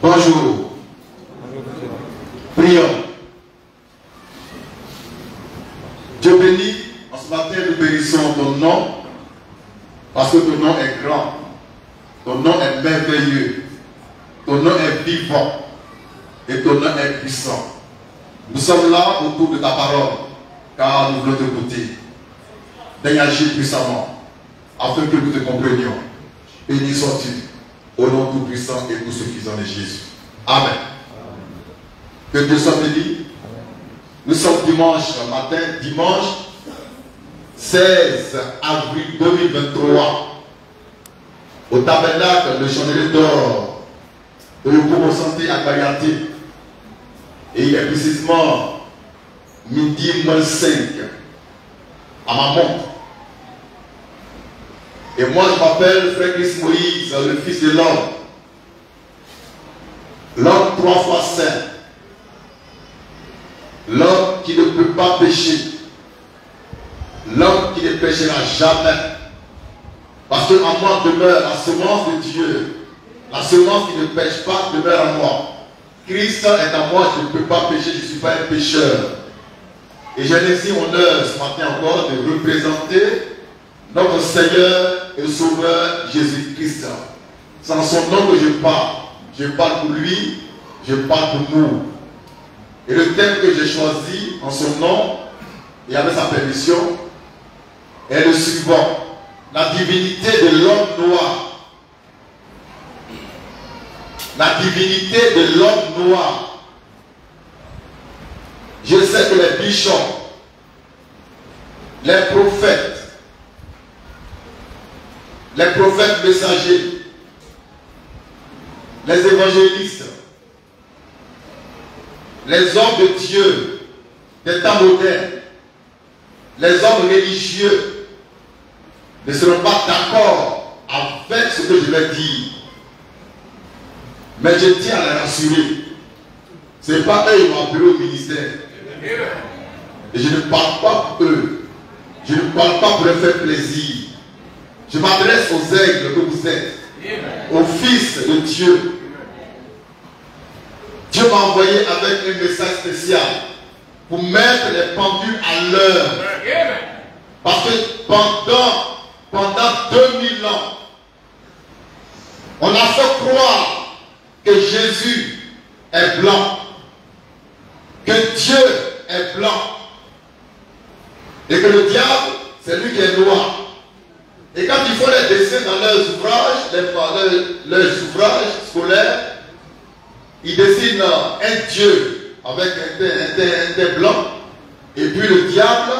Bonjour. Prions. Dieu béni, en ce matin nous bénissons ton nom parce que ton nom est grand, ton nom est merveilleux, ton nom est vivant et ton nom est puissant. Nous sommes là autour de ta parole car nous voulons t'écouter. Daigne agir puissamment afin que nous te comprenions. Béni sois-tu au nom tout puissant et tout suffisant de Jésus. Amen. Que Dieu soit béni. Nous sommes dimanche matin, dimanche 16 avril 2023, au tabernacle de Chandelier d'Or de Yopougon Santé à Kariati. Et il est précisément midi moins 5 à ma montre. Et moi je m'appelle Frère Christ Moïse, le fils de l'homme. L'homme 3 fois saint. L'homme qui ne peut pas pécher. L'homme qui ne péchera jamais. Parce qu'en moi demeure la semence de Dieu. La semence qui ne pêche pas demeure en moi. Christ est en moi, je ne peux pas pécher, je ne suis pas un pécheur. Et j'ai ainsi honneur ce matin encore de représenter notre Seigneur et Sauveur Jésus-Christ. C'est en son nom que je parle. Je parle pour lui, je parle pour nous. Et le thème que j'ai choisi en son nom et avec sa permission est le suivant: la divinité de l'homme noir. La divinité de l'homme noir. Je sais que les bishops, les prophètes messagers, les évangélistes, les hommes de Dieu des temps modernes, les hommes religieux ne seront pas d'accord avec ce que je vais dire. Mais je tiens à les rassurer. Ce n'est pas eux qui m'ont appelé au ministère. Et je ne parle pas pour eux. Je ne parle pas pour leur faire plaisir. Je m'adresse aux aigles que vous êtes, aux fils de Dieu. Dieu m'a envoyé avec un message spécial pour mettre les pendules à l'heure. Parce que pendant 2000 ans, on a fait croire que Jésus est blanc, que Dieu est blanc, et que le diable, c'est lui qui est noir. Et quand ils font les dessins dans leurs ouvrages, scolaires, ils dessinent un Dieu avec un teint blanc, et puis le diable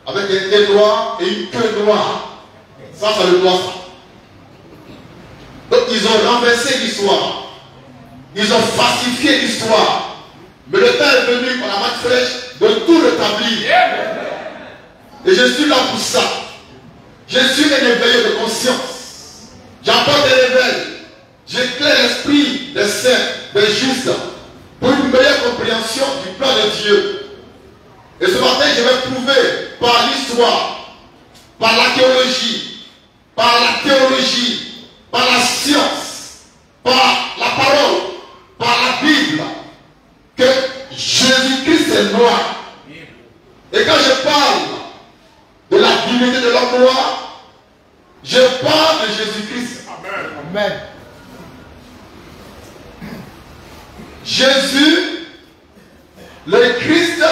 avec un teint noir et une queue noire. Ça le doit ça. Donc ils ont renversé l'histoire. Ils ont falsifié l'histoire. Mais le temps est venu par la main fraîche de tout rétablir. Et je suis là pour ça. Je suis un éveillé de conscience. J'apporte des réveils. J'éclaire l'esprit des saints, des justes, pour une meilleure compréhension du plan de Dieu. Et ce matin, je vais prouver par l'histoire, par l'archéologie, par la théologie, par la science, par la parole, par la Bible, que Jésus-Christ est noir. Et quand je parle de la divinité de l'homme noir, je parle de Jésus-Christ. Amen. Jésus, le Christ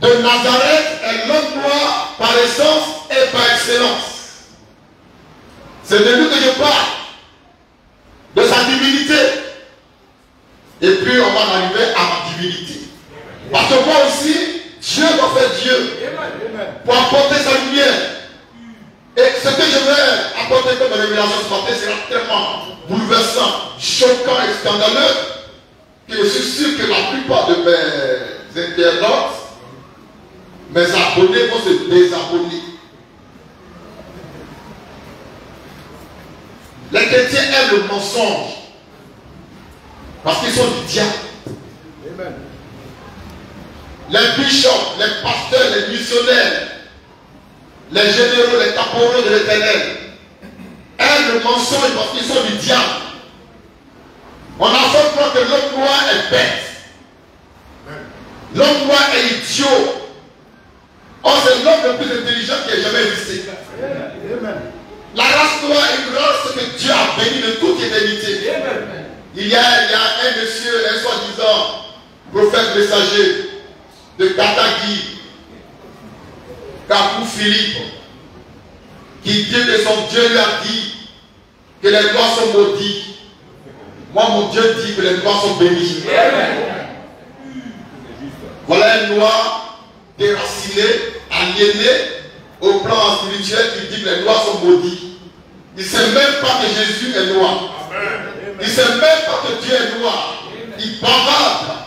de Nazareth, est l'homme noir par essence et par excellence. C'est de lui que je parle, de sa divinité. Et puis on va arriver à ma divinité. Parce que moi aussi, Dieu m'a fait Dieu pour apporter sa lumière. Et ce que je vais apporter comme révélation ce matin sera tellement bouleversant, choquant et scandaleux que je suis sûr que la plupart de mes internautes, mes abonnés vont se désabonner. Les chrétiens aiment le mensonge parce qu'ils sont du diable. Amen. Les bishops, les pasteurs, les missionnaires, les généraux, les caporaux de l'Éternel aiment le mensonge parce qu'ils sont du diable. On a fait croire que l'homme noir est bête. L'homme noir est idiot. Or, c'est l'homme le plus intelligent qui ait jamais existé. La race noire est une race que Dieu a bénie de toute éternité. Il y a un monsieur, un soi-disant prophète messager de Katagi, Kapou Philippe, qui dit que son Dieu lui a dit que les noirs sont maudits. Moi, mon Dieu dit que les noirs sont bénis. Voilà un noir déraciné, aliéné au plan spirituel qui dit que les noirs sont maudits. Il ne sait même pas que Jésus est noir. Il ne sait même pas que Dieu est noir. Il bavarde.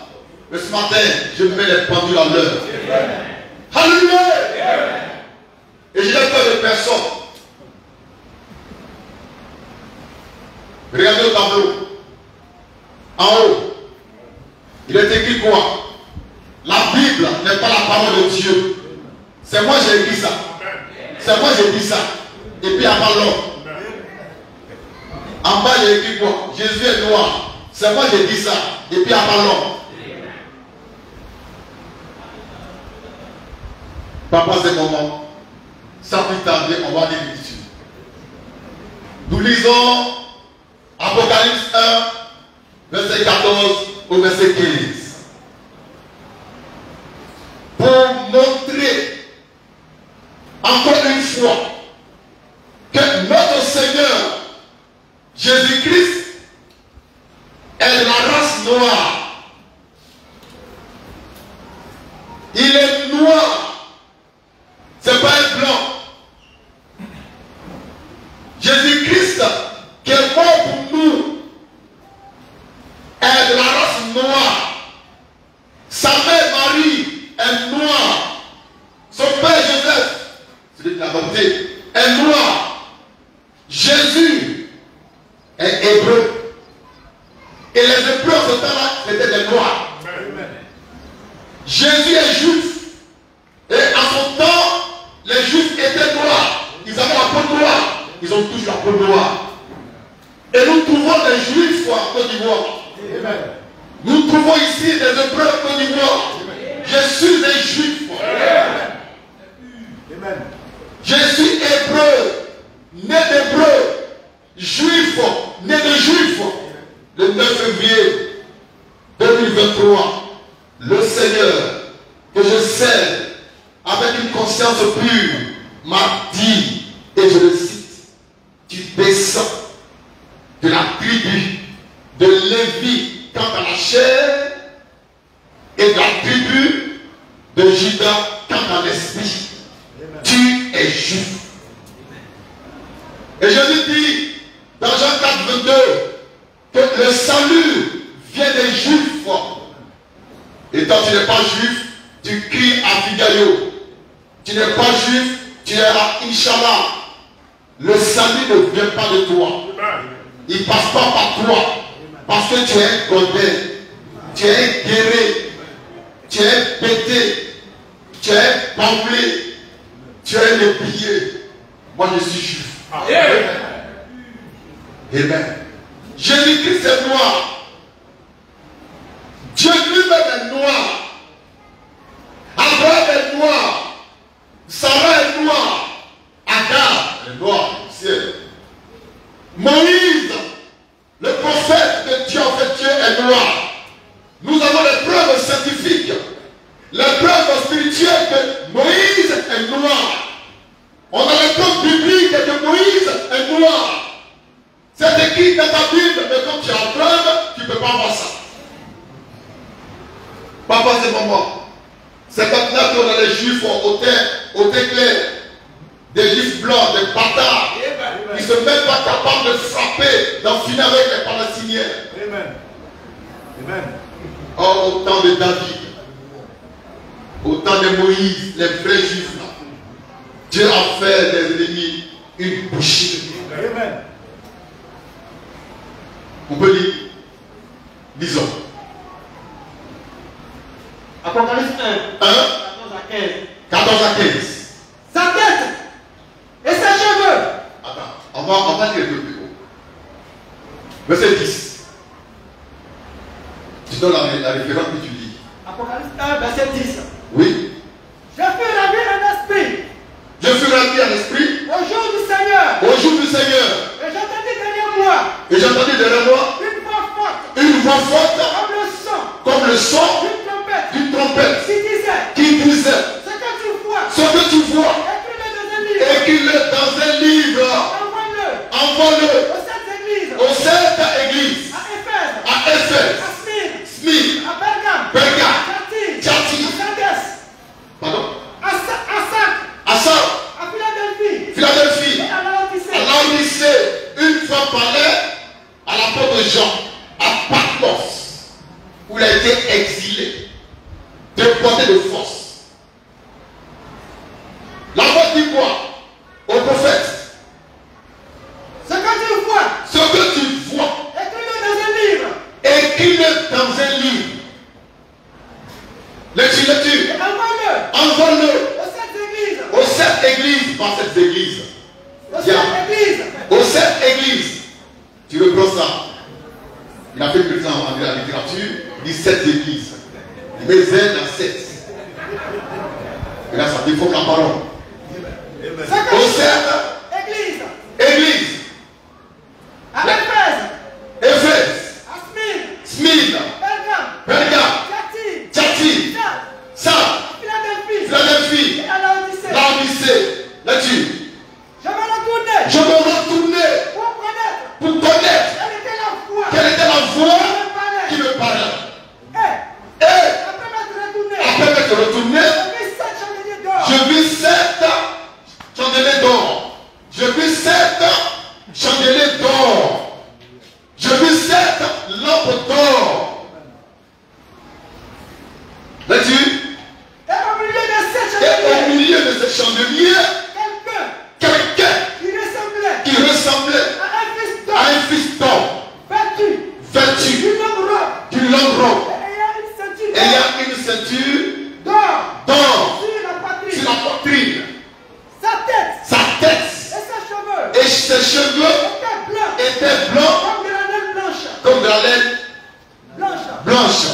Mais ce matin, je mets les pendules à l'heure. Alléluia. Et je n'ai peur de personne. Regardez le tableau. En haut, il est écrit quoi? La Bible n'est pas la parole de Dieu. C'est moi qui ai écrit ça. C'est moi qui ai dit ça. Et puis avant l'homme. En bas, il y a écrit quoi? Jésus est noir. C'est moi qui ai dit ça. Et puis avant l'homme. Papa, c'est moment. Sans plus tarder, on va lire l'écriture. Nous lisons Apocalypse 1, verset 14 au verset 15. Pour montrer encore une fois que notre Seigneur Jésus-Christ est de la race noire. Il est noir. C'est pas un blanc. Jésus-Christ qui est mort pour nous est de la race noire. Sa mère Marie est noire. Son père Joseph, celui qui l'a adopté, est noir. Jésus est hébreu. Et les hébreux en ce temps-là, c'était des noirs. Jésus est juif. Et à son temps, les juifs étaient noirs. Ils avaient la peau noire. Ils ont tous la peau noire. Et nous trouvons des juifs en Côte d'Ivoire. Nous trouvons ici des hébreux en Côte d'Ivoire. Je suis un juif. Je suis hébreu, né d'hébreu, juif, né de juif. Le 9 février 2023, le Seigneur, que je sers avec une conscience pure, m'a dit, et je le cite, tu descends de la tribu de Lévi quant à la chair et de la tribu de Judas quant à l'esprit. Tu es juif. Et Jésus dit dans Jean 4, 22 que le salut vient des juifs. Et quand tu n'es pas juif, tu cries à Figayo. Tu n'es pas juif, tu es à Inch'Allah. Le salut ne vient pas de toi. Il ne passe pas par toi. Parce que tu es un godin. Tu es un guerrier. Tu es un pété. Tu es un pamblé. Tu es un épier. Moi je suis juif. Amen. Jésus-Christ est noir. Dieu lui-même est noir. Abraham est noir. Sarah est noire. Agar est noire du ciel. Moïse, le prophète de Dieu, en fait Dieu est noir. Nous avons les preuves scientifiques, les preuves spirituelles que Moïse est noir. On a les preuves bibliques que Moïse est noir. C'est écrit dans ta Bible, mais quand tu as preuve, tu ne peux pas voir ça. Papa, c'est maman. C'est maintenant qu'on a les juifs au teint clair, des juifs blancs, des bâtards. Ils ne sont même pas capables de frapper, d'en finir avec les Palestiniens. Amen. Amen. Or, au temps de David, au temps de Moïse, les vrais juifs, là, Dieu a fait des ennemis une bouchée. Amen. On peut lire. Disons. Apocalypse 1, 14 à 15. 14 à 15. Sa tête et ses cheveux. Attends, on va lire le plus haut. Verset 10. donnes la référence que tu dis. Apocalypse 1, verset 10. Oui. Je fus ravi en esprit Je fus ravi en esprit au jour du Seigneur. au jour du Seigneur. Et j'entendis derrière moi Et j'ai entendu derrière moi une voix forte comme le son comme le son d'une trompette qui disait ce que tu vois, écris-le dans un livre, envoie-le aux sept églises, à Éphèse, Smyrne, Pergame, Thyatire, pardon, à Sardes, à Philadelphie, et à à Laodicée. Une fois parlait à l'apôtre Jean, à Patmos, où il a été exilé, déporté de force. La voix dit quoi au prophète? ce que tu vois, Ce que tu vois, écris-le dans un livre écris-le dans un livre. Lecture. et envoie-le Envoie-le aux sept églises. aux sept églises, pas sept églises. Aux sept églises. Aux sept églises. Tu reprends ça. Il a fait le président en la littérature, il dit sept églises. Il met Z dans 7. Et là, ça déforme la parole. Aux sept églises. À Éphèse, Éphèse, à Smyrne, Smyrne, Pergame, Thyatire, Sardes, Philadelphie, et à Laodicée. Laodicée. Là-dessus. Je vais retourner Je me retournais pour connaître pour connaître quelle était la voix quelle était la voix qui qui me me parlait. Et Et après m'être retourné, après m'être retourné, j'ai vu 7 chandeliers d'or. je vis 7 chandeliers d'or. Je vis 7 chandeliers d'or. Je vis 7 lampes d'or. Là-dessus. Et au milieu de 7 Et au chandeliers, milieu de ces chandeliers, quelqu'un qui qui ressemblait à à un fils d'homme, vêtu d'une longue robe, et ayant une ceinture d'or d'or sur sur la la poitrine. sa tête Sa tête et ses cheveux et ses cheveux étaient blancs étaient blancs comme de la laine blanche. comme de la laine blanche.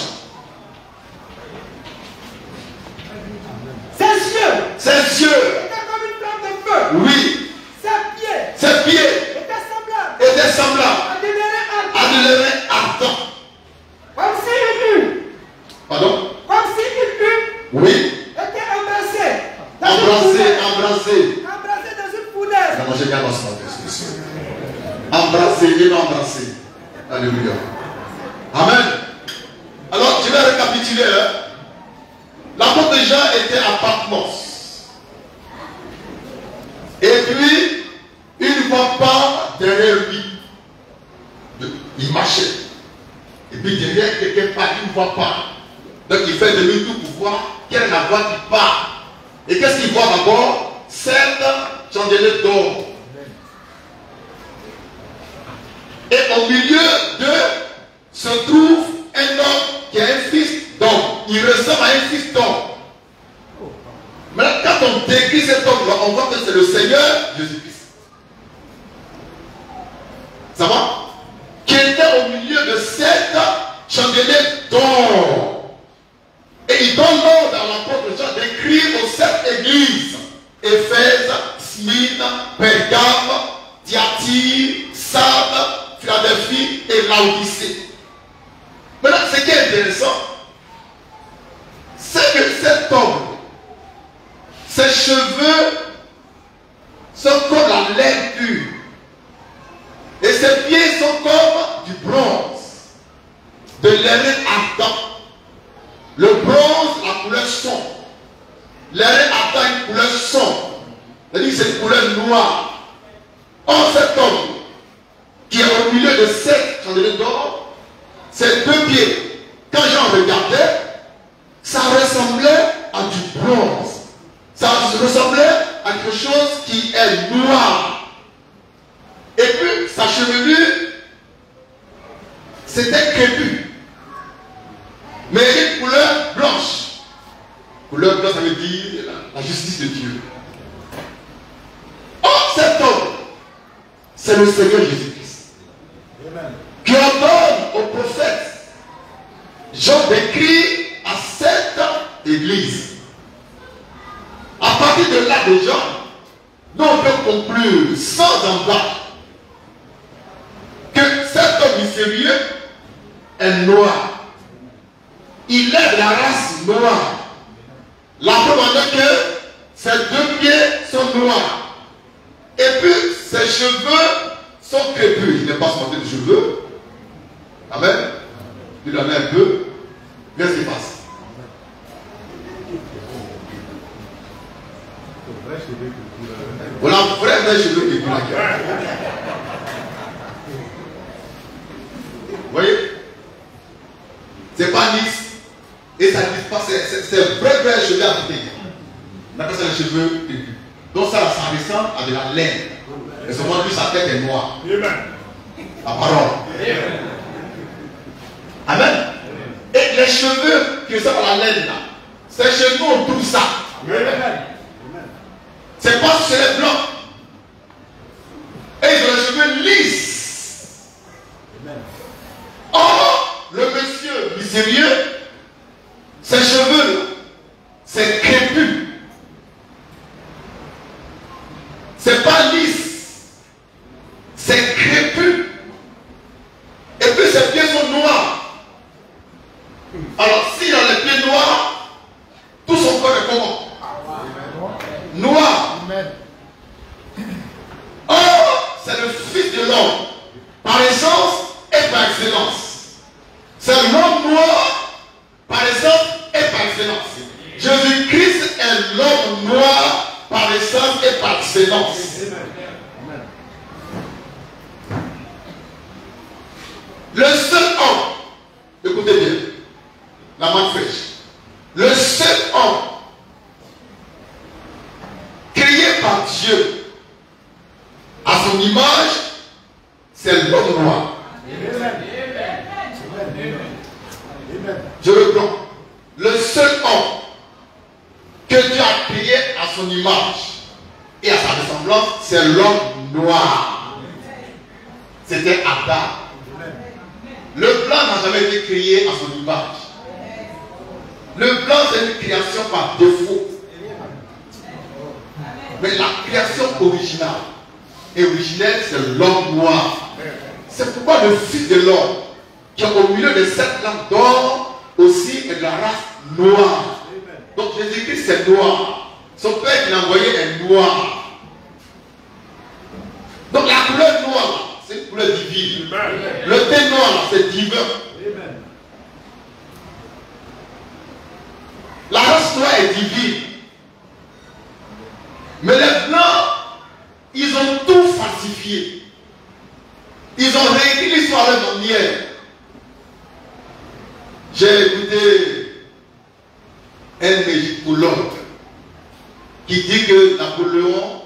Ses yeux Ses yeux, étaient comme une flamme de feu. oui, Ses pieds ses pieds étaient semblables étaient semblables à des laines à de l'airain ardent. comme s'il eût Pardon? était Oui, embrassé dans une fournaise. On a mangé bien dans ce matin, c'est embrasser et non embrasser. Alléluia. Amen. Alors, je vais récapituler. L'apôtre Jean était à Patmos. Et puis, il ne voit pas derrière lui. Il marchait. Et puis derrière quelqu'un part, il ne voit pas. Donc il fait demi-tour pour voir quelle est la voie qui part. Et qu'est-ce qu'il voit d'abord? 7 chandeliers d'or. Et au milieu d'eux se trouve un homme qui a un fils d'homme. Il ressemble à un fils d'homme. Maintenant, quand on décrit cet homme-là, on voit que c'est le Seigneur Jésus-Christ. Ça va? Qui était au milieu de 7 chandeliers d'or. Et il donne l'ordre à l'apôtre Jean d'écrire aux 7 églises. Éphèse, Smyrne, Pergame, Thyatire, Sardes, Philadelphie et Laodicée. Maintenant, ce qui est intéressant, c'est que cet homme, ses cheveux sont comme la laine pure. Et ses pieds sont comme du bronze, de l'airain ardent. Le bronze, la couleur sombre. L'airain ardent, une couleur sombre. C'est-à-dire que c'est une couleur noire. Or, cet homme, qui est au milieu de 7 chandeliers d'or, ses 2 pieds, quand j'en regardais, ça ressemblait à du bronze. Ça ressemblait à quelque chose qui est noir. Et puis, sa chevelure, c'était crépue. Mais une couleur blanche. Couleur blanche, ça veut dire la justice de Dieu. Or, cet homme, c'est le Seigneur Jésus-Christ. Qui ordonne aux prophètes Jean décrit à 7 églises. À partir de là déjà, nous on peut conclure sans embâche que cet homme mystérieux est noir. Il est de la race noire. La preuve en est que ses 2 pieds sont noirs. Et puis ses cheveux sont crépus. Il n'est pas sorti de cheveux. Amen. Il en a un peu. Qu'est-ce qui passe? Voilà, vrai cheveux qui coulent la gueule. Vous voyez? C'est pas lisse. Et ça ne dit pas, c'est vrai cheveux à côté. On appelle ça les cheveux crépus. Donc ça ressemble à de la laine. Et seulement lui, sa tête est noire. La parole. Amen. Et les cheveux qui ressemblent à la laine là, ces cheveux on trouve ça. C'est pas chez les blancs. Et ils ont les cheveux lisses. Or, le monsieur mystérieux, ses cheveux là, c'est crépus. C'est pas lisse. C'est crépus. Et puis ses pieds sont noirs. Alors, s'il a les pieds noirs, tout son corps est comment? Noir. Or, c'est le Fils de l'homme, par essence et par excellence. C'est l'homme noir, par essence et par excellence. Jésus-Christ est l'homme noir, par essence et par excellence. Le seul homme, écoutez bien, la main fraîche, le seul homme créé par Dieu à son image, c'est l'homme noir. Je reprends. Le seul homme que Dieu a créé à son image et à sa ressemblance, c'est l'homme noir. C'était Adam. Le blanc n'a jamais été créé à son image. Le blanc, c'est une création par défaut. Mais la création originale et originelle, c'est l'homme noir. C'est pourquoi le Fils de l'homme, qui est au milieu de 7 lampes d'or, aussi est de la race noire. Donc Jésus-Christ, c'est noir. Son Père qui l'a envoyé est noir. Donc la couleur noire, c'est une couleur divine. Le thé noir, c'est divin. La race noire est divine. Mais les blancs, ils ont tout falsifié. Ils ont réécrit l'histoire de leur manière. J'ai écouté un égyptologue qui dit que Napoléon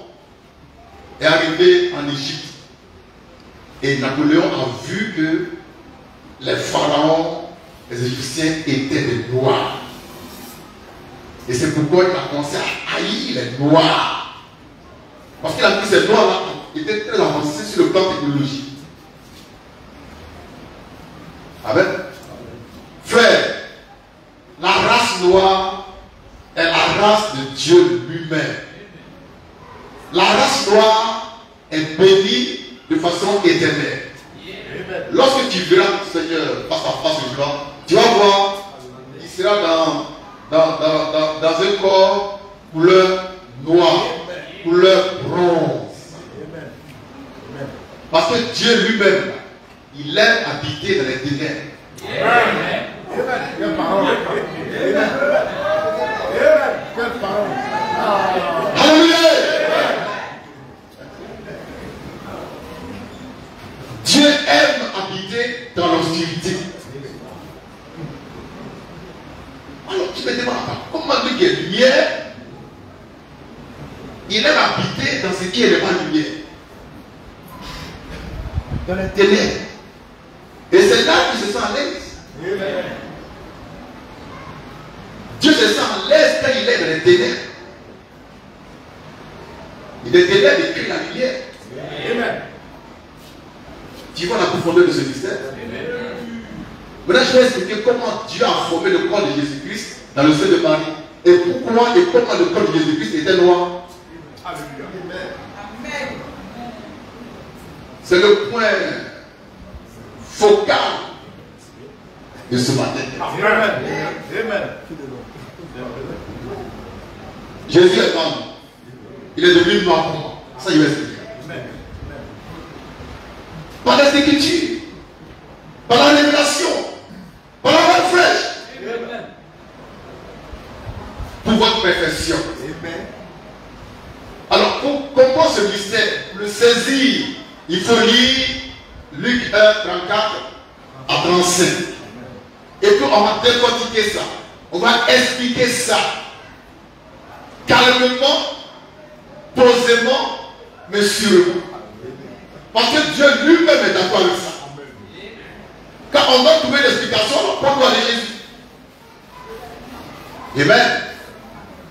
est arrivé en Égypte. Et Napoléon a vu que les pharaons, les Égyptiens étaient des noirs. Et c'est pourquoi il a commencé à haïr les noirs. Parce qu'il a vu que ces noirs-là étaient très avancés sur le plan technologique. Amen. Frère, la race noire est la race de Dieu lui-même. La race noire est bénie de façon éternelle. Lorsque tu verras le Seigneur face à face le blanc, tu vas voir, il sera dans un corps couleur noire, couleur bronze. Parce que Dieu lui-même, il aime habiter dans les ténèbres. Quelle parole! Quelle parole! Alléluia! Dieu aime habiter dans l'obscurité. Alors tu me demandes, comment lui qui est lumière, il aime habiter dans ce qui n'est pas lumière. Dans les ténèbres. Et c'est là qu'il se sent à l'aise. Dieu se sent à l'aise quand il est dans les ténèbres. Il est ténèbres et crée la lumière. Amen. Tu vois la profondeur de ce mystère? Maintenant, je vais expliquer comment Dieu a formé le corps de Jésus-Christ dans le sein de Marie. Et pourquoi et comment le corps de Jésus-Christ était noir. C'est le point focal de ce matin. Amen. Jésus est homme. Il est devenu noir pour moi. Ça, il va expliquer. Par les Écritures, par la révélation, par la main fraîche, pour votre perfection. Alors, pour comprendre ce mystère, pour le saisir, il faut lire Luc 1, 34 à 35. Et puis, on va décortiquer ça. On va expliquer ça calmement, posément, mais sûrement. Parce que Dieu lui-même est d'accord avec ça. Quand on doit trouver l'explication, on doit aller Jésus. Amen.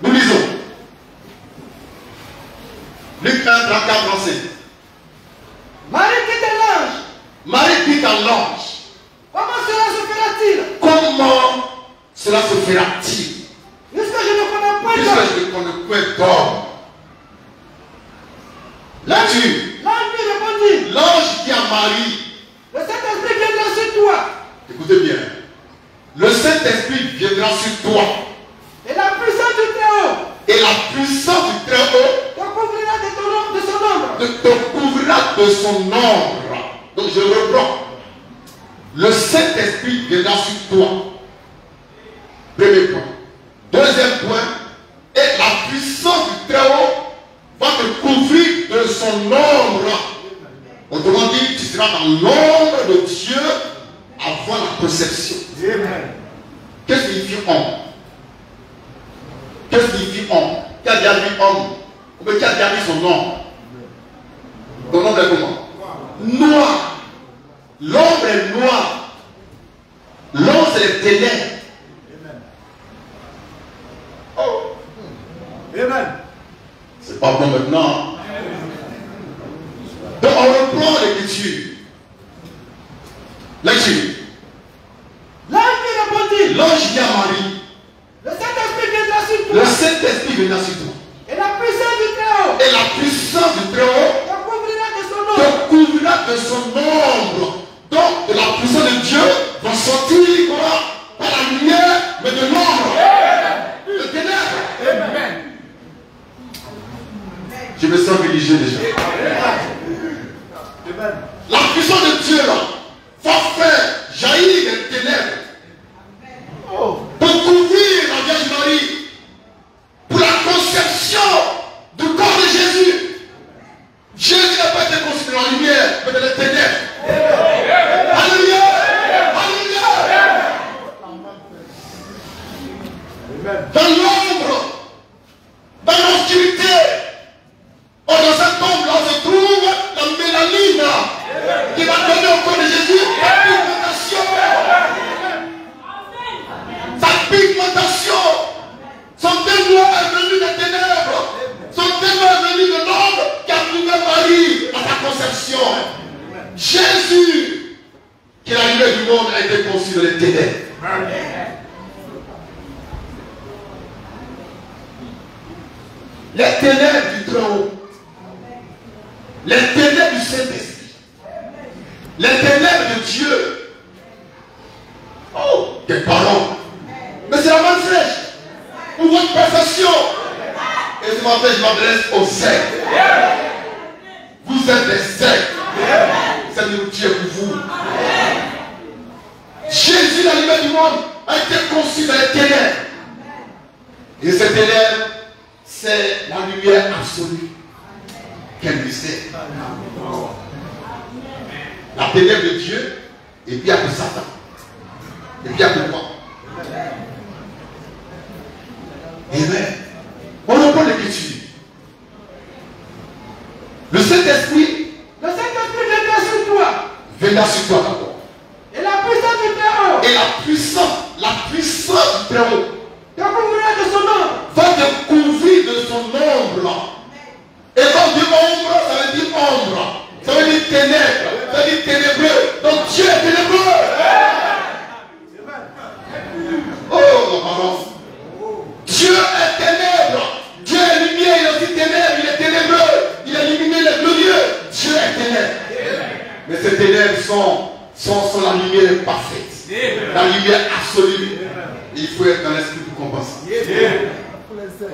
Nous lisons. Luc 1, 34, 35. Marie dit à l'ange. Marie dit à l'ange. Comment cela se fera-t-il? Comment cela se fera-t-il? Puisque je ne connais point d'homme. Puisque je ne connais point d'homme. Là-dessus. L'ange lui répondit. L'ange dit à Marie. Le Saint-Esprit viendra sur toi. Écoutez bien. Le Saint-Esprit viendra sur toi. Et la puissance du Très-Haut. Et la puissance du Très-Haut te couvrira de son ombre. te couvrira de son ombre. Donc je reprends. Le Saint-Esprit viendra sur toi. Premier point. Deuxième point. Et la puissance du Très-Haut va te couvrir de son ombre. Autrement dit, tu seras dans l'ombre de Dieu avant la conception. Qu'est-ce que signifie ombre? Qu'est-ce que signifie ombre? Qui a déjà vu ombre? Ou bien qui a déjà vu son ombre? Ton ombre est comment? Noir. L'ombre est noire. L'ombre, c'est les ténèbres. Oh. Amen. C'est pas bon maintenant. Donc on reprend l'écriture. Lecture. L'ange lui répondit. L'ange dit à Marie. Le Saint-Esprit viendra sur toi. Le Saint-Esprit viendra sur toi. Et la puissance du Très-Haut Et la puissance du Très-Haut te couvrira de son ombre. te couvrira de son ombre. Donc de la puissance de Dieu va sortir quoi? Par la lumière, mais de l'ombre. De ténèbres. Amen. Je me sens religieux déjà. Amen. La puissance de Dieu là va faire jaillir les ténèbres pour couvrir la Vierge Marie pour la conception du corps de Jésus. Jésus n'a pas été conçu dans la lumière, mais dans les ténèbres. Alléluia! Alléluia! Dans l'ombre, dans l'obscurité. Dans cette ombre-là, on se trouve la mélanine qui va donner au corps de Jésus sa pigmentation. Sa pigmentation. Son teint noir est venu des ténèbres. Son teint noir est venu de l'ombre qui a trouvé Marie à sa conception. Jésus, qui est la lumière du monde, a été conçu dans les ténèbres. Les ténèbres du Très-Haut. Les ténèbres du Saint-Esprit. Les ténèbres de Dieu. Oh, quelle parole. Mais c'est la main fraîche. Pour votre perfection. Et ce matin, je m'adresse aux sectes. Vous êtes des sectes. C'est de Dieu pour vous. Jésus, la lumière du monde, a été conçu dans les ténèbres. Et ces ténèbres, c'est la lumière absolue. Quel mystère. La ténèbre de Dieu, et puis après Satan. Et puis après quoi? Amen. On reprend l'écriture. Le Saint-Esprit viendra sur toi. Viendra sur toi d'abord. Et la puissance du Très-Haut. Et la puissance du Très-Haut te couvrira de son ombre. va te couvrir de son ombre. Et quand on dit ombre, ça veut dire ombre. Ça veut dire ténèbres. Ça veut dire ténébreux. Donc Dieu est ténébreux. sont la lumière parfaite. La lumière absolue. Il faut être dans l'esprit pour comprendre ça.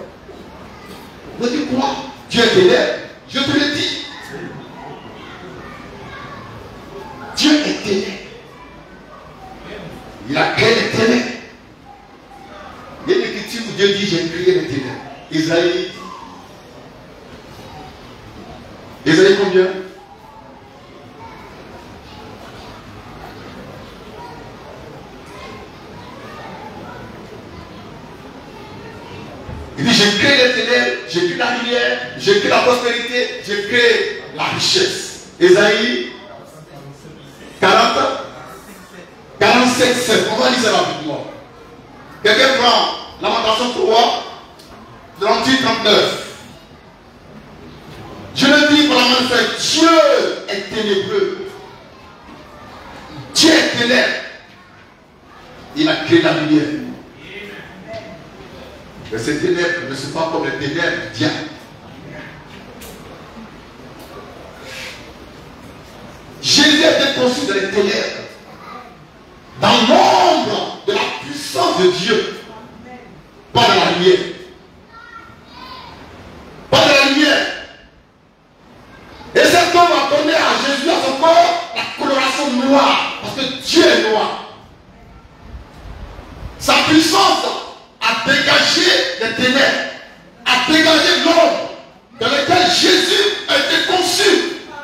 Vous dites quoi? Dieu est ténèbres. Je te le dis. Dieu est ténèbres. Il a créé les ténèbres. Il y a une écriture où Dieu dit j'ai créé les ténèbres. Isaïe. Isaïe combien? Il dit j'ai créé les ténèbres, j'ai créé la lumière, j'ai créé la prospérité, j'ai créé la richesse. Isaïe 40, 47, 7. On va lire ça rapidement. Quelqu'un prend Lamentation 3, 38, 39. Je le dis pour la main de frère, Dieu est ténébreux. Dieu est ténèbre. Il a créé la lumière. Mais ces ténèbres ne sont pas comme les ténèbres du diable. Jésus a été conçu dans les ténèbres, dans l'ombre de la puissance de Dieu, pas dans la lumière. Pas dans la lumière. Et cet homme a donné à Jésus, à son corps, la coloration noire, parce que Dieu est noir. Sa puissance a dégagé les ténèbres, a dégagé l'ombre dans lequel Jésus a été conçu.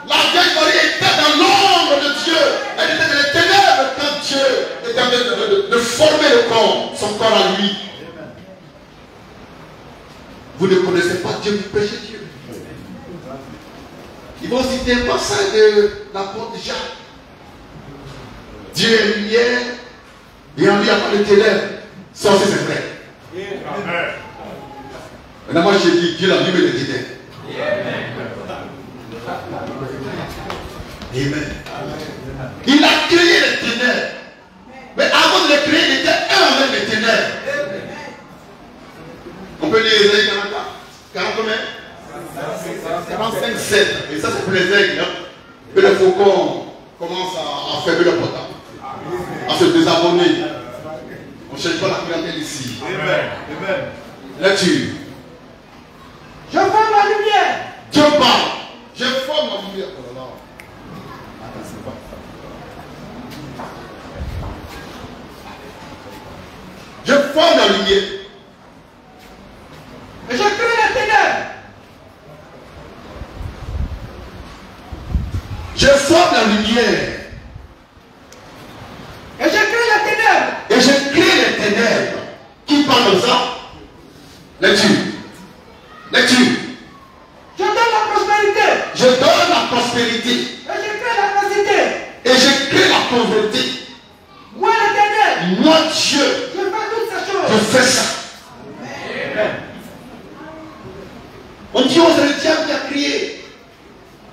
La Vierge Marie était dans l'ombre de Dieu. Elle était dans les ténèbres quand Dieu était en train de former le corps, son corps à lui. Vous ne connaissez pas Dieu, vous péchez Dieu. Ils vont citer un passage de l'apôtre Jacques. Dieu est lumière et en lui il n'y a pas de ténèbres. Ça aussi c'est vrai. Maintenant moi j'ai dit Dieu l'allume les ténèbres. Amen. Il a créé les ténèbres. Mais avant de les créer, il était un avec les ténèbres. On peut lire Isaïe 40 combien? 45, 7. Et ça c'est pour les aigles. Hein? Que le faucon commence à fermer le portable, à se désabonner. On ne cherche pas la clientèle ici. Amen. Lecture. Je forme la lumière. Dieu parle. Je forme la lumière. Je forme la lumière. Et je crée les ténèbres. Je forme la lumière. Et je crée les ténèbres. Et je crée les ténèbres. Qui parle comme ça? Lecture. Lecture. Je donne la prospérité. Je donne la prospérité. Et je crée la facilité. Et je crée la pauvreté. Moi l'éternel. Moi Dieu. Je fais toutes ces choses. Je fais ça. On dit, oh, c'est le diable qui a créé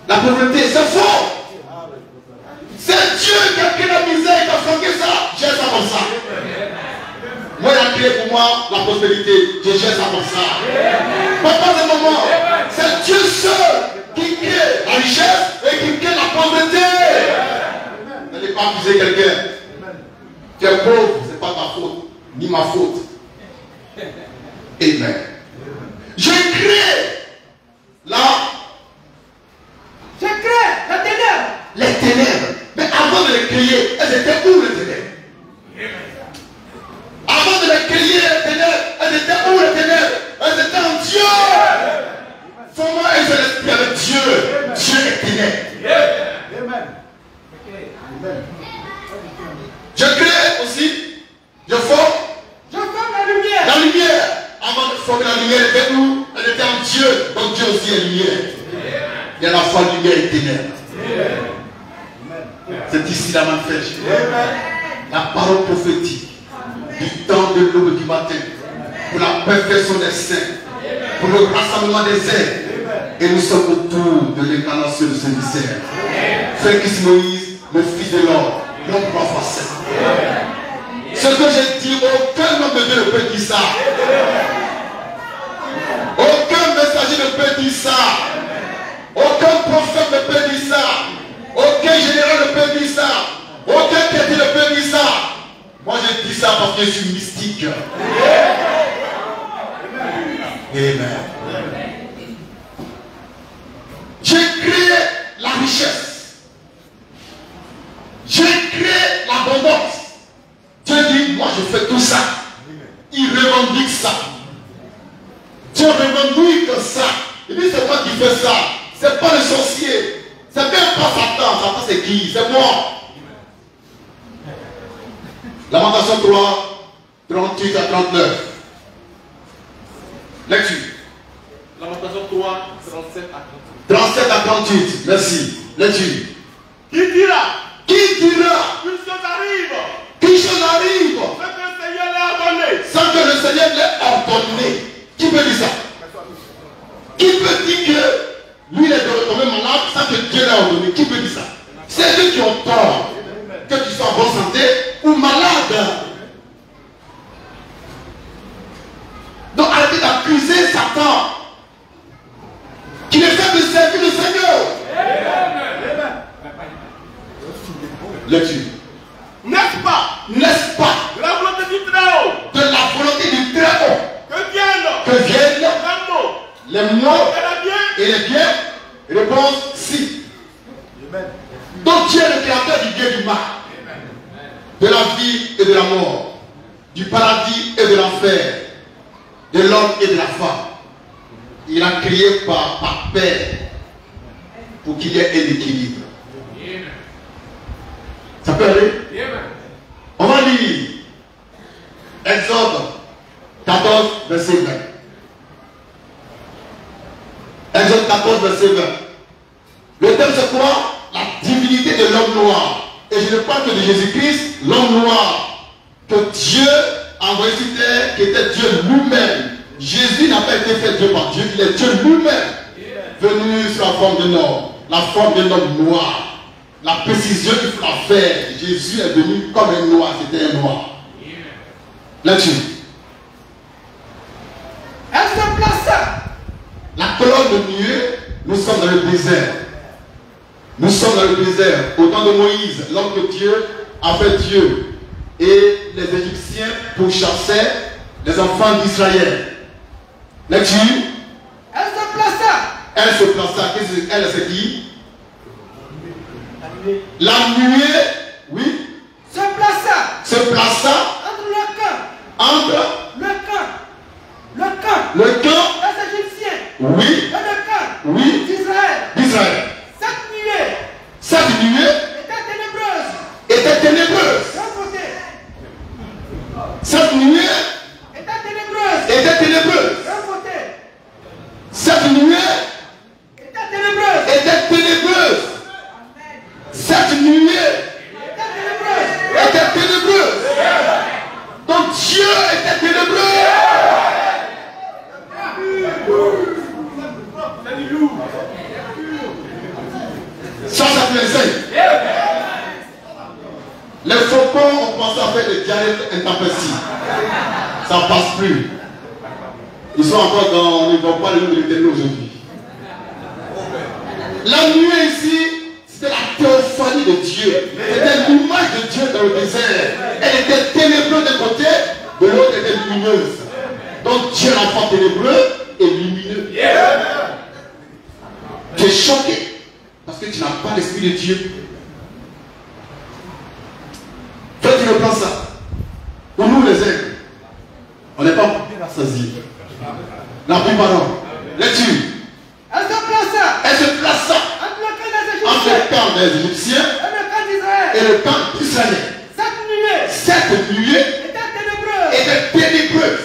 la pauvreté. C'est faux. C'est Dieu qui a créé la misère, qui a flanqué ça. J'ai ça comme ça. Moi, il a créé pour moi la prospérité. Je gère ça comme ça. Papa, de moment, c'est Dieu seul qui crée la richesse et qui crée la pauvreté. N'allez pas accuser quelqu'un. Tu es pauvre, ce n'est pas ta faute, ni ma faute. Amen. Je crée là. Je crée les ténèbres. Les ténèbres. Mais avant de les créer, elles étaient où les ténèbres? Avant de les créer, les ténèbres, elles étaient où les ténèbres? Elles étaient en Dieu. Formant un seul esprit avec Dieu. Dieu est ténèbres. Je crée aussi. Je forme. Je forme la lumière. La lumière. Avant de former la lumière, elle était où? Elle était en Dieu. Donc Dieu aussi est lumière. Il y a la foi, lumière et ténèbres. C'est ici la main fraîche. La parole prophétique du temps de l'aube du matin, pour la perfection des saints, pour le rassemblement des ailes. Et nous sommes autour de l'incarnation de ce mystère. Frère Christ Moïse, le fils de l'homme, l'homme prophète. Ce que j'ai dit, aucun homme de Dieu ne peut dire ça. Aucun messager ne peut dire ça. Aucun prophète ne peut dire ça. Aucun général ne peut dire ça. je suis mystique. Amen. J'ai créé la richesse. J'ai créé l'abondance. Dieu dit, moi je fais tout ça. Il revendique ça. Dieu revendique ça. Il dit, c'est moi qui fais ça. C'est pas le sorcier. C'est même pas Satan. Satan c'est qui? C'est moi. Lamentation 3, 38 à 39. Lecture. Lamentation 3, 37 à 38. 37 à 38. Merci. Lecture. Qui dira? Qui dira? Qu'une chose arrive. Qu'une chose arrive Sans que le Seigneur l'ait ordonné. sans que le Seigneur l'ait ordonné. Qui peut dire ça? Qui peut dire que lui il est tombé malade sans que Dieu l'ait ordonné? Qui peut dire ça? C'est ceux qui ont tort. Que tu sois en bonne santé ou malade. Donc arrêtez d'accuser Satan qui ne fait que servir le Seigneur. Lecture. N'est-ce pas? N'est-ce pas De la volonté du Très-Haut. de la volonté du Très-Haut Que viennent que viennent les mots les mots et la bien. et les biens? Réponse si. Donc Dieu est le créateur du bien et du mal, de la vie et de la mort, du paradis et de l'enfer, de l'homme et de la femme. Il a créé par paix pour qu'il y ait un équilibre. Ça peut aller? On va lire Exode 14, verset 20. Exode 14, verset 20. Le thème c'est quoi? La divinité de l'homme noir. Et je ne parle que de Jésus-Christ, l'homme noir, que Dieu a envoyé sur terre, qui était Dieu lui-même. Jésus n'a pas été fait Dieu par Dieu, il est Dieu lui-même, venu sur la forme d'un homme, la forme d'un homme noir. La précision qu'il faut la faire. Jésus est venu comme un noir, c'était un noir. Là-dessus. Elle se plaça. La colonne de nuée, nous sommes dans le désert. Nous sommes dans le désert. Au temps de Moïse, l'homme de Dieu a fait Dieu. Et les Égyptiens pourchassaient les enfants d'Israël. Là-dessus. Elle se plaça. Elle se plaça. Elle, c'est qui? La nuée, oui, Se plaça. se plaça Entre le camp. entre Le camp. Le camp. le camp, Les Égyptiens. oui, Et le camp. oui, D'Israël. d'Israël. Cette nuée Cette nuée était ténébreuse. était ténébreuse. D'un côté. Cette nuée Était ténébreuse. était ténébreuse. D'un côté. Cette nuée Était ténébreuse. était ténébreuse. Cette nuée Était ténébreuse. était ténébreuse. Donc Dieu était ténébreux. Ça plaisait. Les faucons ont commencé à faire des diarrhées intempestives. Ça ne passe plus. Ils sont encore dans. Ils ne vont pas le nom de l'Éternel aujourd'hui. La nuée ici, c'était la théophanie de Dieu. C'était l'image de Dieu dans le désert. Elle était ténébreuse d'un côté, de l'autre elle était lumineuse. Donc Dieu est l'enfant ténébreux et lumineux. Tu es choqué parce que tu n'as pas l'esprit de Dieu. Toi tu reprends ça. Pour nous les aigles, on n'est pas bien rassasiés. La plupart non. Lecture. Elle se plaça. Elle se plaça Entre le camp des entre Égyptiens. le camp des Égyptiens Et le camp d'Israël. et le camp d'Israël. Cette nuée Cette nuée était ténébreuse. était ténébreuse.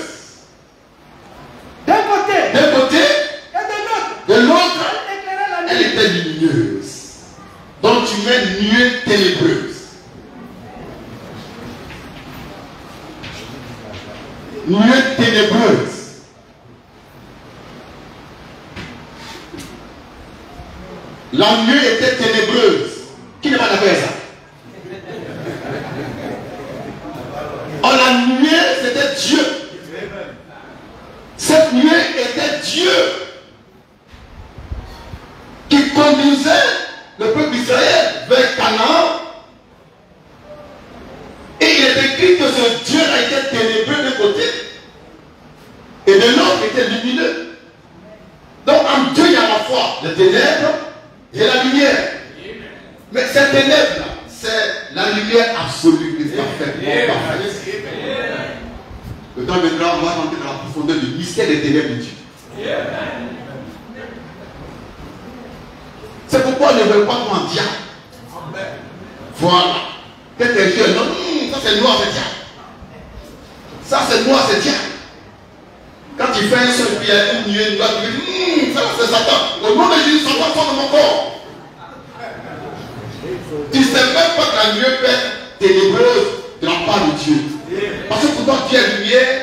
D'un côté. D'un côté, Et de l'autre. de l'autre, Elle éclairait la elle nuit. était lumineuse. Donc tu mets nuée ténébreuse. Nuée ténébreuse. La nuée était ténébreuse. Qui n'est pas d'accord avec ça? Oh, la nuée, c'était Dieu. Cette nuée était Dieu qui conduisait le peuple d'Israël vers Canaan. Et il est écrit que ce Dieu a été ténébreux d'un côté et de l'autre était lumineux. Donc en Dieu il y a à la fois les ténèbres et la lumière. Mais ces ténèbres-là, c'est la lumière absolue qui est parfaitement parfaite. Le temps viendra, on va rentrer dans la profondeur du mystère des ténèbres de Dieu. C'est pourquoi on ne veut pas mentir. Voilà. Quand tu es jeune, non, ça c'est noir, c'est diable. Ça c'est noir, c'est diable. Quand tu fais un son et puis il y a une nuée noire, tu dis, ça c'est Satan. Au nom de Jésus, Satan sort de mon corps. Tu ne sais même pas que la nuée peut être ténébreuse de la part de Dieu. Parce que pourtant Dieu est lumière,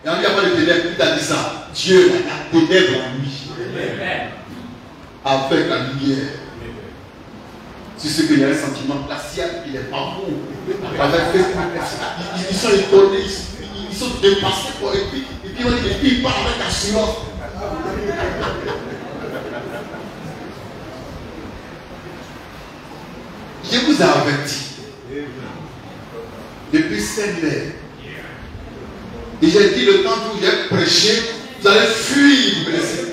et on n'y a pas de ténèbres. Il t'a dit ça. Dieu a la ténèbre en lui. Avec la lumière. C'est ce qu'il y a un sentiment glacial, il est pas bon. Avec Facebook, ils sont étonnés, ils sont dépassés. Et puis ils parlent avec assurance. Je vous ai averti depuis cette année. Et j'ai dit le temps où j'ai prêché, vous allez fuir, vous blessez.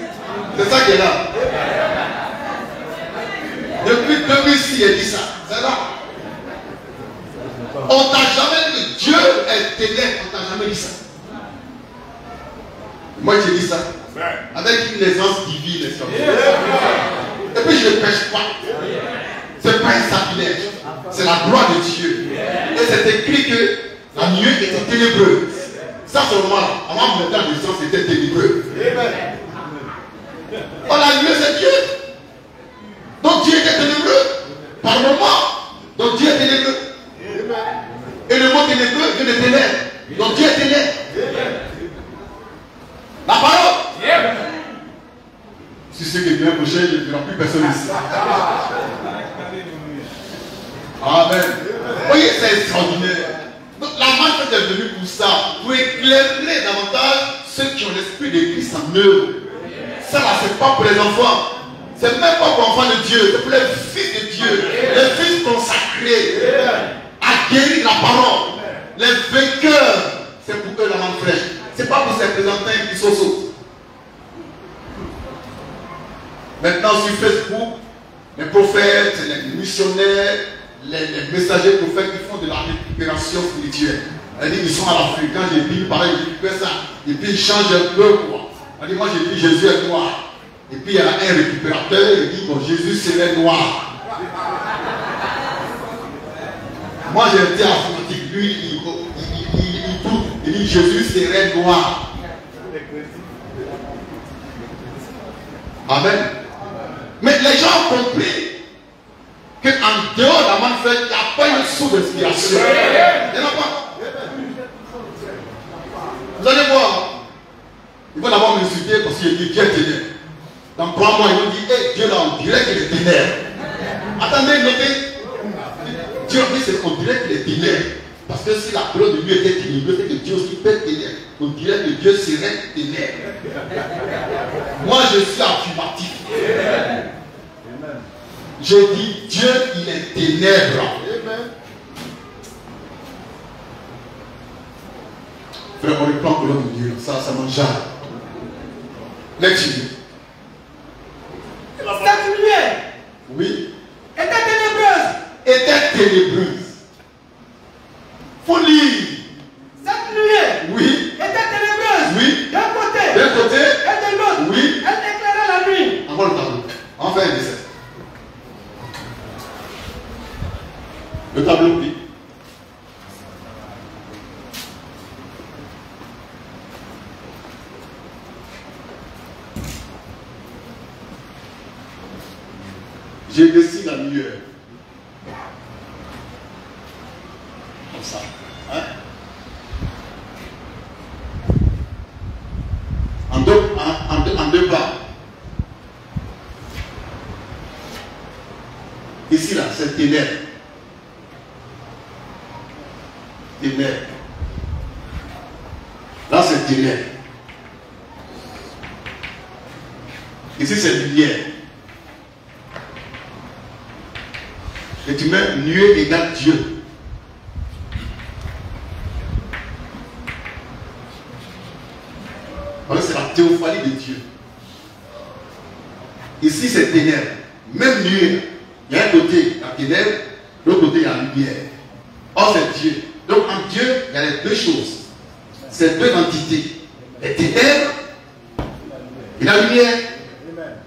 C'est ça qui est là. Depuis 2006, il a dit ça. C'est là. On t'a jamais dit Dieu est ténèbre. On t'a jamais dit ça. Moi, j'ai dit ça. Avec une aisance divine. Et puis, je ne pêche pas. Ce n'est pas un sacrilège. C'est la gloire de Dieu. Et c'est écrit que la nuée était ténébreuse. Ça, c'est normal. Avant de mettre en distance, c'était ténébreux. Oh, la nuée, c'est Dieu. Donc Dieu était ténébreux. Par moment. Donc Dieu est ténébreux. Et le mot ténébreux vient de ténèbres. Donc Dieu est ténèbre. La parole. Si c'est que bien prochain, il n'y aura plus personne ici. Amen. Vous voyez, c'est extraordinaire. Donc la marche est venue pour ça. Pour éclairer davantage ceux qui ont l'esprit de Christ en eux. Ça là, c'est pas pour les enfants. C'est même pas pour enfants de Dieu, c'est pour les fils de Dieu, les fils consacrés, acquérir la parole, les vainqueurs, c'est pour eux la main fraîche. C'est pas pour ces présentants qui sont sauts. Maintenant sur Facebook, les prophètes, les missionnaires, les messagers prophètes qui font de la récupération spirituelle. Ils sont à l'Afrique, quand j'ai dit pareil, je récupère ça, et puis ils changent un peu quoi. Moi j'ai dit Jésus est noir. Et puis il y a un récupérateur, il dit bon, Jésus serait noir. Moi j'ai été informatique, lui il doute, il dit Jésus serait noir. Amen. Mais les gens ont compris qu'en dehors de la manifeste, il n'y a pas une source d'inspiration. Il n'y en a pas. Vous allez voir, ils vont d'abord m'insulter parce qu'il dit Dieu est ténèbre. Dans 3 mois, ils vont dire, hey, Dieu là, on dirait qu'il est ténèbre. Attendez, notez. Dieu, on dirait qu'il est ténèbre. Parce que si la couleur de lui était ténèbreuse, c'est que Dieu aussi peut être ténèbre. On dirait que Dieu serait ténèbre. Moi, je suis affirmatif. Je dis, Dieu, il est ténèbre. Frère, on reprend couleur de Dieu. Ça m'enjaille. Lecture. Cette lumière, oui, était ténébreuse. Faut lire. Cette lumière, Oui, était ténébreuse. oui. D'un côté D'un côté, et de l'autre. oui. Elle éclairait la nuit. Encore le tableau. On fait un dessin. Le tableau, oui. J'ai dessiné la lumière. Comme ça. Hein? En deux pas. Ici, là, c'est ténèbres. Ténèbres. Là, c'est ténèbres. Ici, c'est lumière. Et tu mets nuée égale Dieu. Ici, c'est ténèbres. Même nuit, il y a un côté, la ténèbre, l'autre côté, il y a la lumière. Or, c'est Dieu. Donc, en Dieu, il y a les deux choses. C'est deux entités. Les ténèbres et la lumière.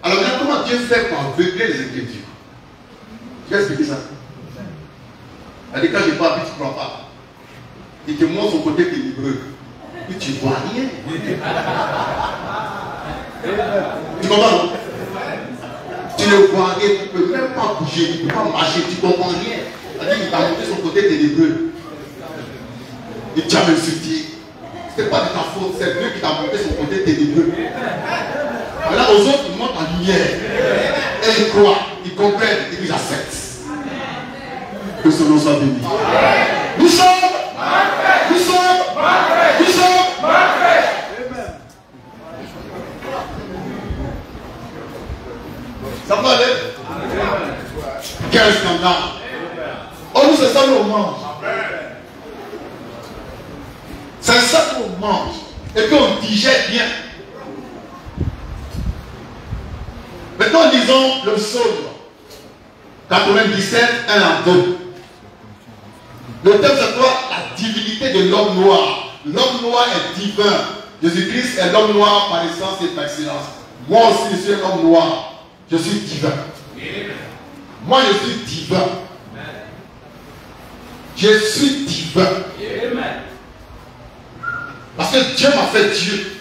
Alors, maintenant, comment Dieu fait pour aveugler les Écritures? Je vais expliquer ça. C'est-à-dire, quand je parle, tu ne crois pas. Il te montre son côté ténébreux. Puis tu ne vois rien. Tu comprends, non? Tu ne vois rien, tu ne peux même pas bouger, tu ne peux pas marcher, tu ne comprends rien. C'est-à-dire qu'il t'a montré son côté ténébreux. Il t'a insulté. Ce n'est pas de ta faute, c'est Dieu qui t'a montré son côté ténébreux. Là, aux autres, ils montrent en lumière. Et ils croient, ils comprennent et ils acceptent. Que ce nom soit béni. Nous sommes. Nous sommes. Nous sommes. Ça va aller? Quel scandale! Oh, nous, c'est ça qu'on mange. C'est ça qu'on mange. Et puis on digère bien. Maintenant, disons le psaume 97, 1 à 2. Le thème, c'est quoi? La divinité de l'homme noir. L'homme noir est divin. Jésus-Christ est l'homme noir par essence et par excellence. Moi aussi, je suis un homme noir. Je suis divin. Moi, je suis divin. Je suis divin. Parce que Dieu m'a fait Dieu.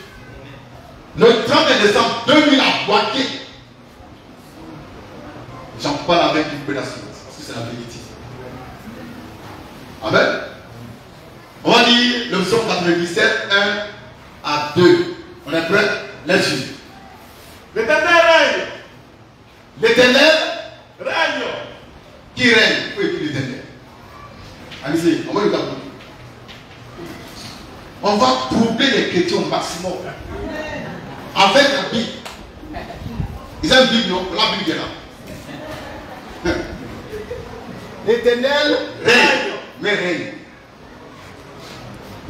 Le 31 décembre 2000 a boité. J'en parle avec une peu d'assurance. Parce que c'est la vérité. Amen. On va lire le psaume 97, 1 à 2. On est prêt? Let's read. L'Éternel règne. L'Éternel Règne. qui règne. Où est l'Éternel? Allez-y, on va le taper. On va troubler les chrétiens au maximum. Avec la Bible. Ils ont une Bible, non? La Bible est là. L'Éternel règne. Mais règne.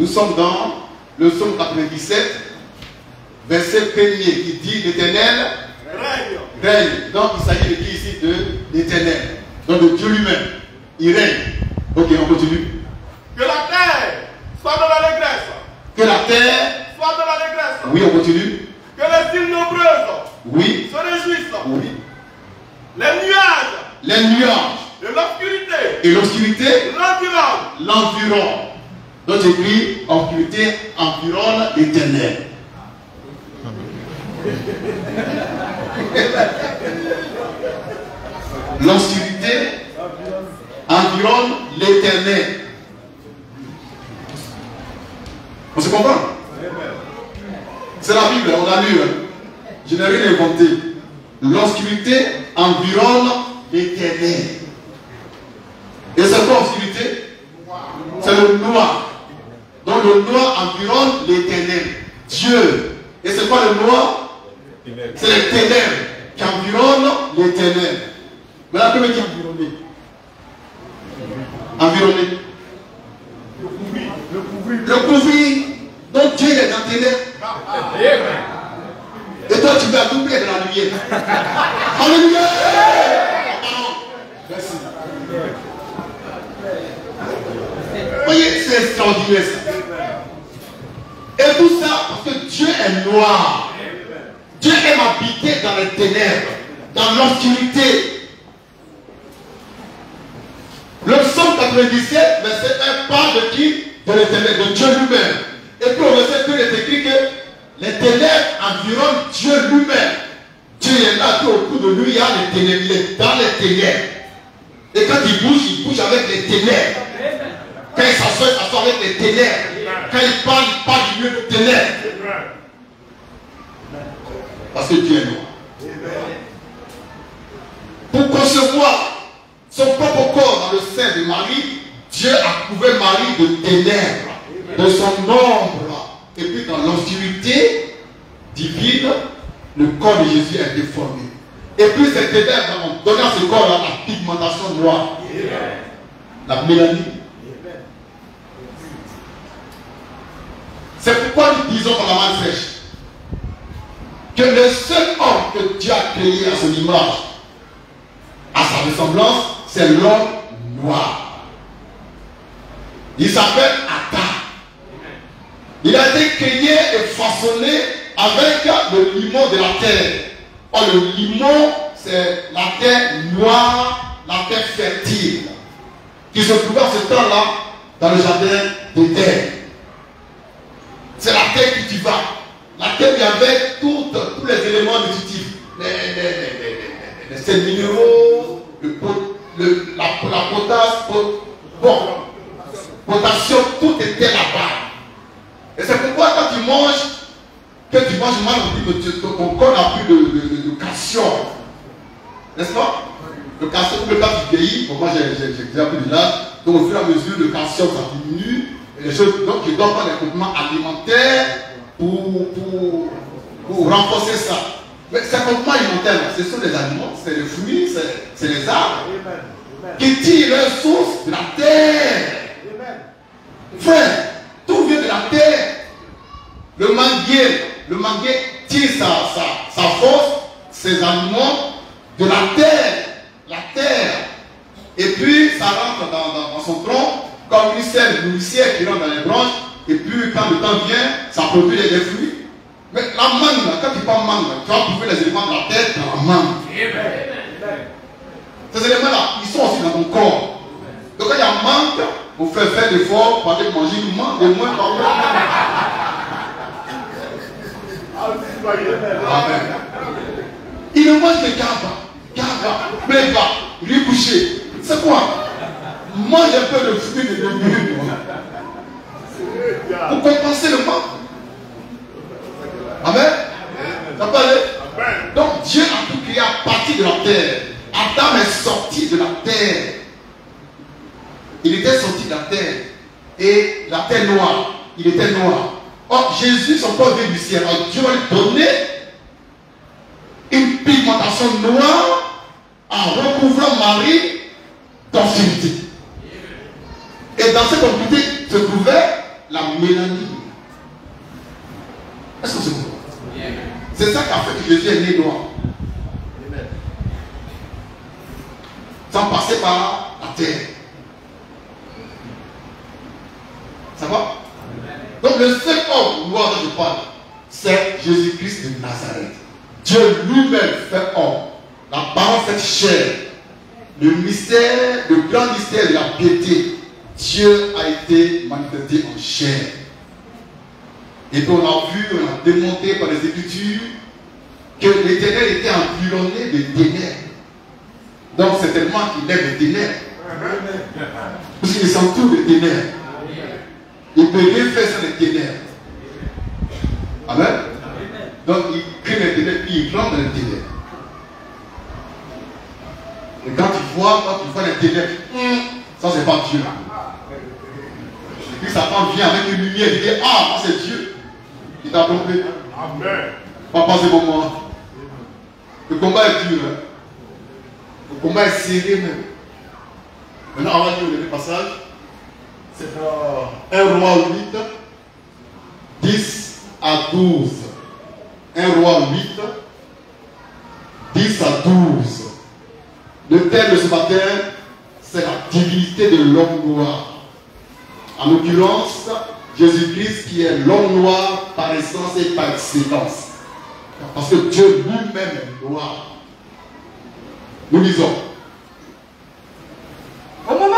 Nous sommes dans le psaume 97, verset 1er, qui dit l'Éternel Règne. règne. Donc il s'agit de qui ici? De l'Éternel. Donc de Dieu lui-même. Il règne. Ok, on continue. Que la terre soit dans l'allégresse. Que la terre. Soit dans l'allégresse. Oui, on continue. Que les îles nombreuses Oui. se réjouissent. Oui. Les nuages Les nuages et l'obscurité et l'obscurité l'environnent. l'environ. Donc j'écris obscurité environne l'Éternel. L'obscurité environne l'Éternel. On se comprend? C'est la Bible, on a lu. Je n'ai rien inventé. L'obscurité environne l'Éternel. Et c'est quoi l'obscurité? C'est le noir. Donc le noir environne l'Éternel. Dieu. Et c'est quoi le noir? C'est les ténèbres qui environnent l'Éternel. Mais là, comment qui est environné? Environné. Le couvrir. Donc Dieu est dans tes ténèbres. Et toi tu vas doubler de la lumière. Alléluia. Merci. Voyez, c'est extraordinaire ça. Et tout ça parce que Dieu est noir. Dieu aime habiter dans les ténèbres, dans l'obscurité. Le psaume 97, verset 1 parle de qui? De l'Éternel, de Dieu lui-même. Et puis au verset 2, il est écrit que les ténèbres environnent Dieu lui-même. Dieu est là, tout autour de lui, il y a les ténèbres, il est dans les ténèbres. Et quand il bouge avec les ténèbres. Quand il s'assoit avec les ténèbres. Quand il parle du milieu des ténèbres. Parce que Dieu est noir. Pour concevoir son propre corps dans le sein de Marie, Dieu a couvert Marie de ténèbres, de son ombre. Et puis dans l'obscurité divine, le corps de Jésus est déformé. Et puis ces ténèbres ont donné à ce corps-là la pigmentation noire, la mélanine. C'est pourquoi nous disons dans la main fraîche que le seul homme que Dieu a créé à son image, à sa ressemblance, c'est l'homme noir. Il s'appelle Adam. Il a été créé et façonné avec le limon de la terre. Or, le limon, c'est la terre noire, la terre fertile, qui se trouvait à ce temps-là dans le jardin d'Éden. C'est la terre cultivable. La terre où il y avait tous les éléments nutritifs. Les sels minéraux, la potasse, potassium, tout était là-bas. Et c'est pourquoi quand tu manges mal, on dit que ton corps n'a plus de calcium. N'est-ce pas? Le calcium, le cas du vieillis, moi j'ai déjà pris de l'âge, donc au fur et à mesure le calcium ça diminue. Et les choses, donc je dois prendre des compléments alimentaires pour renforcer ça. Mais ces compléments alimentaires, ce sont les aliments, c'est les fruits, c'est les arbres qui tirent leur source de la terre. Frère, tout vient de la terre. Le manguier tire sa force, ses aliments de la terre. La terre. Et puis ça rentre dans son tronc comme une selle nourricière qui rentre dans les branches. Et puis quand le temps vient, ça produit des fruits. Mais la mangue, quand tu parles mangue, tu vas trouver les éléments de la terre dans la mangue. Ces éléments-là, ils sont aussi dans ton corps. Donc quand il y a manque, vous faites faire d'efforts pour aller manger une mangue et moins par mois. Amen. Il ne mange que gaba, bléba, riz bouché. C'est quoi? Mange un peu de fruits de légumes pour compenser le manque. Amen. Ça peut aller? Donc Dieu a tout créé à partir de la terre. Adam est sorti de la terre. Il était sorti de la terre. Et la terre noire. Il était noir. Or, Jésus, son corps vient du ciel. Alors, Dieu va lui donner une pigmentation noire en recouvrant Marie d'obscurité. Et dans cette obscurité se trouvait la mélanine. Est-ce que c'est bon? C'est ça qui a fait que Jésus est né noir. Sans passer par la terre. Ça va? Donc le seul homme noir dont je parle, c'est Jésus-Christ de Nazareth. Dieu lui-même fait homme. La parole fait chair. Le mystère, le grand mystère de la piété. Dieu a été manifesté en chair. Et puis on a vu, on a démontré par les Écritures que l'Éternel était environné de ténèbres. Donc c'est tellement qu'il aime les ténèbres. Parce qu'il s'entoure des ténèbres. Il peut rien faire sans les ténèbres. Amen. Donc il crée les ténèbres, puis il rentre dans les ténèbres. Et quand tu vois les ténèbres, ça c'est pas Dieu. Et puis Satan vient avec une lumière et dit, ah, c'est Dieu. Il t'a trompé. Amen. Papa, c'est pour moi. Le combat est dur. Hein? Le combat est serré même. Maintenant, on va lire le passage. C'est dans 1 Roi 8, 10 à 12. 1 Roi 8, 10 à 12. Le thème de ce matin, c'est la divinité de l'homme noir. En l'occurrence, Jésus-Christ qui est l'homme noir par essence et par excellence. Parce que Dieu lui-même est noir. Nous lisons. Au moment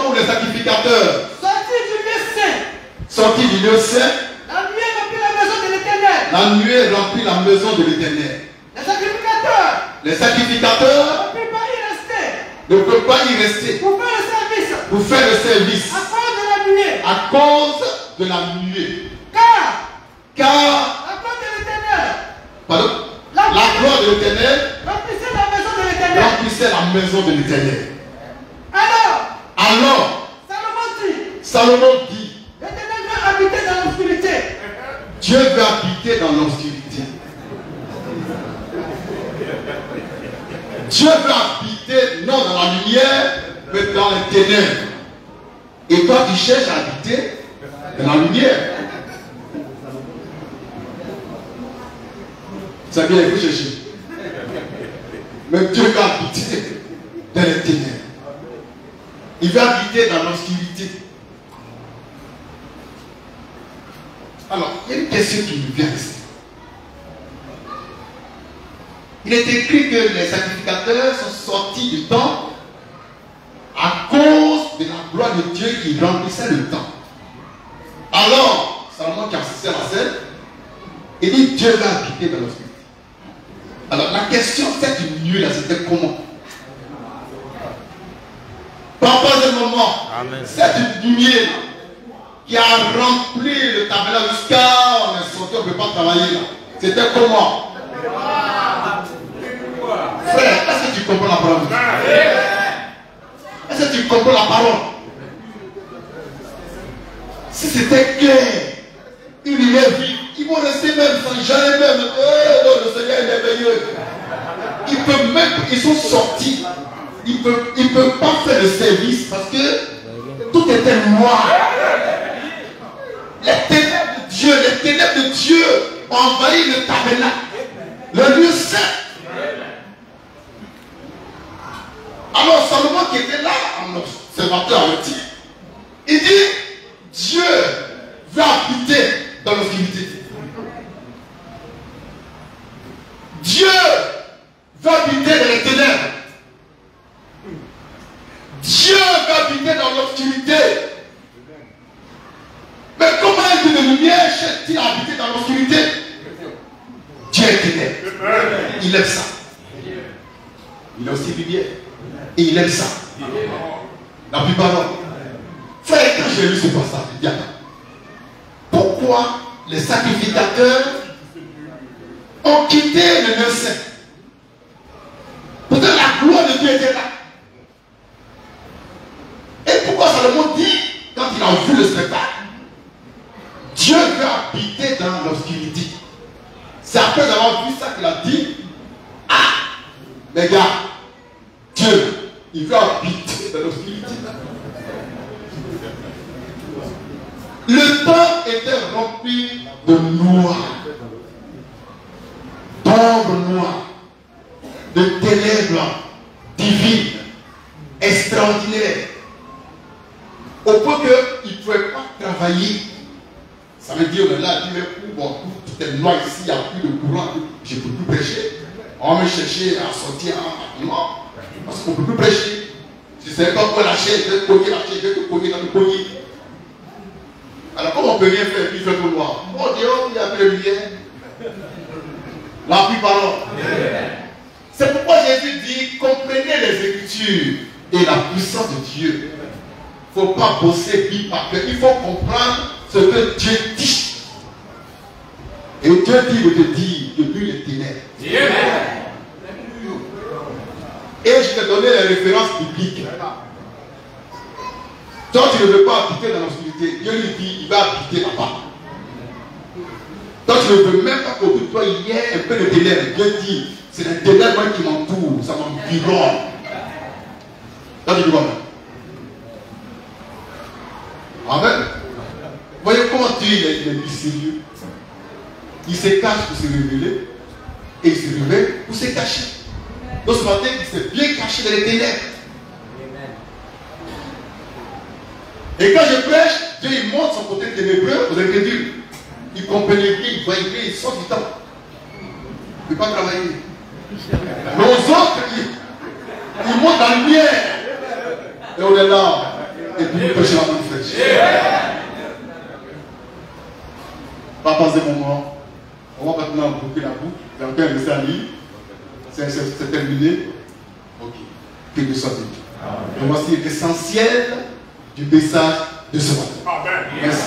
où le sacrificateur sorti du lieu saint, la nuée remplit la maison de l'Éternel. La nuée remplit la maison de l'Éternel. Les sacrificateurs ne peuvent pas y rester pour faire le service à cause de la nuée. Car pardon, la gloire de l'Éternel remplissait la maison de l'Éternel. Alors, Salomon dit, l'Éternel veut habiter dans l'obscurité. Dieu veut habiter dans l'obscurité. Dieu veut habiter non dans la lumière, mais dans les ténèbres. Et toi, tu cherches à habiter dans la lumière. Ça vient, il faut chercher. Mais Dieu va habiter dans les ténèbres. Il va habiter dans l'obscurité. Alors, il y a une question qui me vient ici. Il est écrit que les sacrificateurs sont sortis du temple à cause de la gloire de Dieu qui remplissait le temple. Alors, Salomon qui assistait à la scène, il dit Dieu va habiter dans l'obscurité. Alors, la question, cette nuit-là, c'était comment? Papa, un moment, cette nuit qui a rempli le tabernacle jusqu'à on est sorti, on ne peut pas travailler là. C'était comment? Frère, est-ce que tu comprends la parole? Est-ce que tu comprends la parole? Si c'était clair, il est vif, ils vont rester même sans jamais même. Oh, le Seigneur est merveilleux. Ils sont sortis. Ils ne peuvent pas faire le service parce que tout était noir. Les ténèbres de Dieu ont envahi le tabernacle, le lieu saint. Alors Salomon qui était là, en observateur averti, il dit Dieu va habiter dans l'obscurité. Dieu va habiter dans les ténèbres. Dieu va habiter dans l'obscurité. Mais comment un Dieu de lumière cherche-t-il à habiter dans l'obscurité? Dieu est ténèbres. Il aime ça. Il est aussi lumière. Et il aime ça. La plupart d'entre nous. Frère, quand j'ai lu ce passage, je dis attends. Pourquoi les sacrificateurs ont quitté le lieu saint? Peut-être la gloire de Dieu était là. Et pourquoi Salomon dit, quand il a vu le spectacle, Dieu veut habiter dans l'obscurité. C'est après avoir vu ça qu'il a dit, ah, les gars, Dieu, il veut habiter dans l'obscurité. Le temps était rempli de noir, d'ombre noire, de ténèbres divines, extraordinaires, au point qu'il ne pouvait pas travailler. Ça veut dire, on est là, il dit, mais bon, tout est noir ici, il n'y a plus de courant, je ne peux plus prêcher. On va me chercher à sortir un bâtiment, parce qu'on ne peut plus prêcher. Si c'est pas pour la chaise, je vais te cogner la chaise, je vais te cogner dans le cogner. Alors, comme on ne peut rien faire, il fait tout noir. Oh Dieu, il y a plus de lumière. La pluie parole. C'est pourquoi Jésus dit, comprenez les Écritures et la puissance de Dieu. Il ne faut pas bosser vie par cœur. Il faut comprendre ce que Dieu dit. Et Dieu dit, il te dit, de lui les ténèbres. Et je t'ai donné les références bibliques. Toi, tu ne veux pas habiter dans l'obscurité. Dieu lui dit, il va habiter là-bas. Toi, tu ne veux même pas qu'autour de toi, il y ait un peu de ténèbres. Dieu dit, c'est les ténèbres qui m'entourent, ça m'environne. Toi, tu dis quoi? Amen. Voyez comment Dieu est mystérieux. Il se cache pour se révéler. Et il se révèle pour se cacher. Donc ce matin, il s'est bien caché dans les ténèbres. Et quand je prêche, Dieu il montre son côté ténébreux aux incrédules. Il comprend bien, il voit bien, il sort du temps. Il ne peut pas travailler. Mais aux autres, il monte dans la lumière. Et on est là. Et puis nous prêchons la bonne fraîche. Pas passer mon moment. On va maintenant boucler la boucle. Il y a encore un message à lire. C'est terminé. Ok. Que Dieu soit béni. Donc voici l'essentiel du message de ce matin. Merci.